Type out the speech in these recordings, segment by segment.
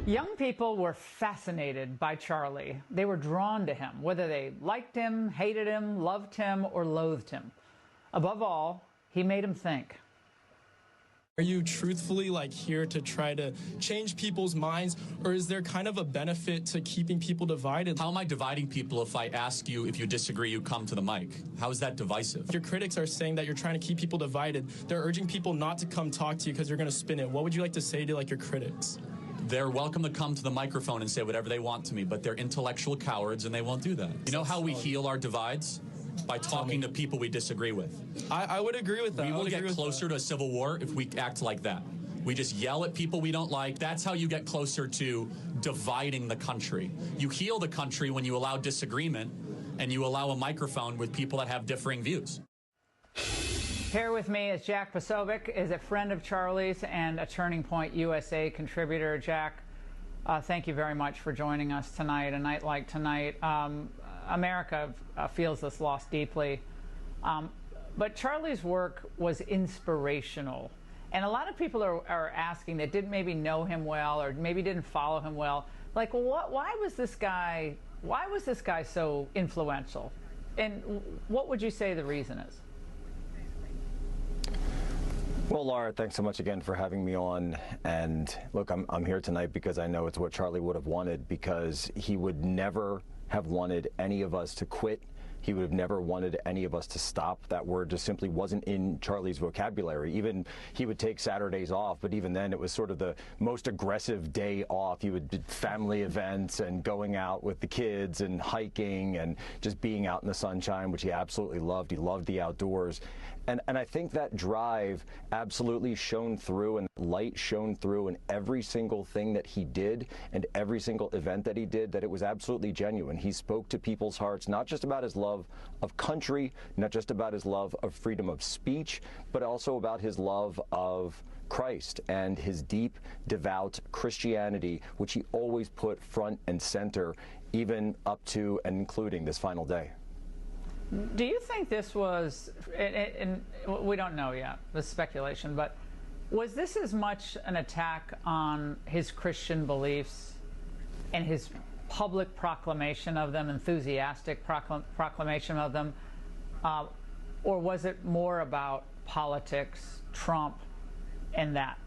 Young people were fascinated by Charlie. They were drawn to him, whether they liked him, hated him, loved him, or loathed him. Above all, he made them think. Are you truthfully here to try to change people's minds, or is there kind of a benefit to keeping people divided? How am I dividing people if I ask you if you disagree, you come to the mic? How is that divisive? Your critics are saying that you're trying to keep people divided. They're urging people not to come talk to you because you're going to spin it. What would you like to say to your critics? They're welcome to come to the microphone and say whatever they want to me, but they're intellectual cowards and they won't do that. You know how we heal our divides? By talking to people we disagree with. I would agree with that. We will get closer to a civil war if we act like that. We just yell at people we don't like. That's how you get closer to dividing the country. You heal the country when you allow disagreement and you allow a microphone with people that have differing views. Here with me is Jack Posobiec, is a friend of Charlie's and a Turning Point USA contributor. Jack, thank you very much for joining us tonight. A night like tonight, America feels this loss deeply. But Charlie's work was inspirational. And a lot of people are asking that didn't maybe know him well or maybe didn't follow him well. Why was this guy so influential? And what would you say the reason is? Well, Laura, thanks so much again for having me on. And look, I'm here tonight because I know it's what Charlie would have wanted, because he would never have wanted any of us to quit. He would have never wanted any of us to stop. That word just simply wasn't in Charlie's vocabulary. Even he would take Saturdays off, but even then it was sort of the most aggressive day off. He would do family events and going out with the kids and hiking and just being out in the sunshine, which he absolutely loved. He loved the outdoors. And I think that drive absolutely shone through, and light shone through in every single thing that he did and every single event that he did, that it was absolutely genuine. He spoke to people's hearts, not just about his love of country, not just about his love of freedom of speech, but also about his love of Christ and his deep, devout Christianity, which he always put front and center, even up to and including this final day. Do you think this was, and we don't know yet, this is speculation, but was this as much an attack on his Christian beliefs and his public proclamation of them, enthusiastic proclamation of them, or was it more about politics, Trump, and that?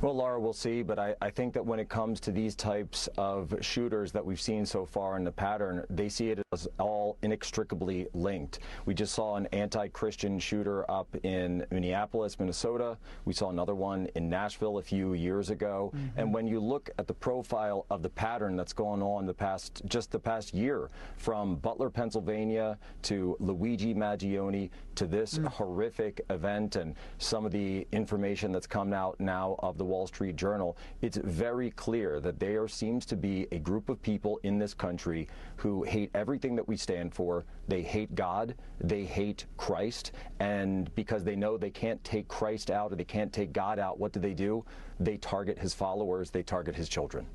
Well, Laura, we'll see, but I think that when it comes to these types of shooters that we've seen so far in the pattern, they see it as all inextricably linked. We just saw an anti-Christian shooter up in Minneapolis, Minnesota. We saw another one in Nashville a few years ago. Mm-hmm. And when you look at the profile of the pattern that's going on just the past year, from Butler, Pennsylvania, to Luigi Maggioni, to this horrific event, and some of the information that's come out now of the Wall Street Journal, it's very clear that there seems to be a group of people in this country who hate everything that we stand for. They hate God, they hate Christ, and because they know they can't take Christ out or they can't take God out, what do? They target his followers, they target his children.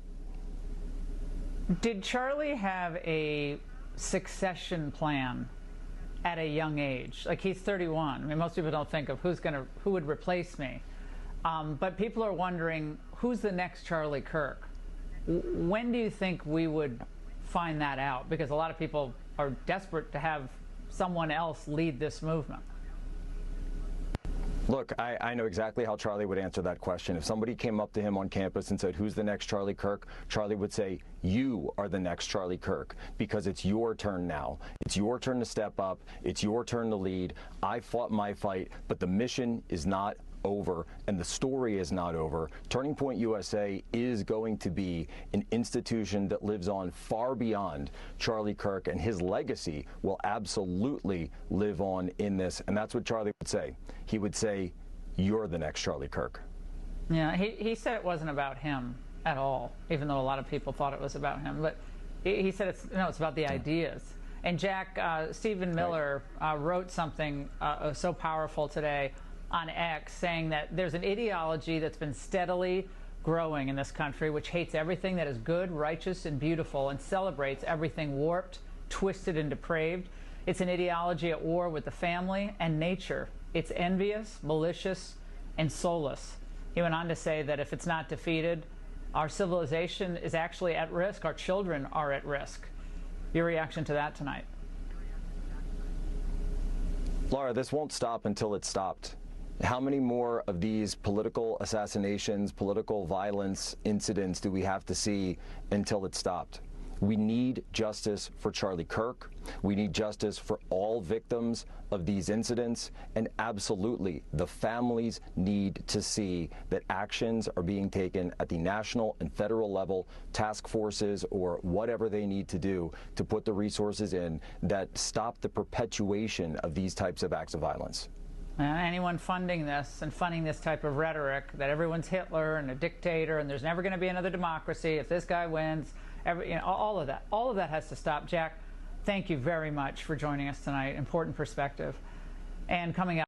Did Charlie have a succession plan at a young age? Like, he's 31. I mean, most people don't think of who would replace me. But people are wondering, who's the next Charlie Kirk? When do you think we would find that out? Because a lot of people are desperate to have someone else lead this movement. Look, I know exactly how Charlie would answer that question. If somebody came up to him on campus and said, who's the next Charlie Kirk? Charlie would say, you are the next Charlie Kirk, because it's your turn now. It's your turn to step up. It's your turn to lead. I fought my fight, but the mission is not over, and the story is not over. Turning Point USA is going to be an institution that lives on far beyond Charlie Kirk, and his legacy will absolutely live on in this. And that's what Charlie would say. He would say, you're the next Charlie Kirk. Yeah, he said it wasn't about him at all, even though a lot of people thought it was about him. But he said it's about the ideas. And Jack, Stephen Miller wrote something so powerful today on X, saying that there's an ideology that's been steadily growing in this country, which hates everything that is good, righteous, and beautiful, and celebrates everything warped, twisted, and depraved. It's an ideology at war with the family and nature. It's envious, malicious, and soulless. He went on to say that if it's not defeated, our civilization is actually at risk. Our children are at risk. Your reaction to that tonight? Laura, this won't stop until it's stopped. How many more of these political assassinations, political violence incidents do we have to see until it's stopped? We need justice for Charlie Kirk. We need justice for all victims of these incidents. And absolutely, the families need to see that actions are being taken at the national and federal level, task forces or whatever they need to do to put the resources in that stop the perpetuation of these types of acts of violence. And anyone funding this and funding this type of rhetoric that everyone's Hitler and a dictator and there's never going to be another democracy if this guy wins, all of that has to stop. Jack, thank you very much for joining us tonight. Important perspective. And coming up.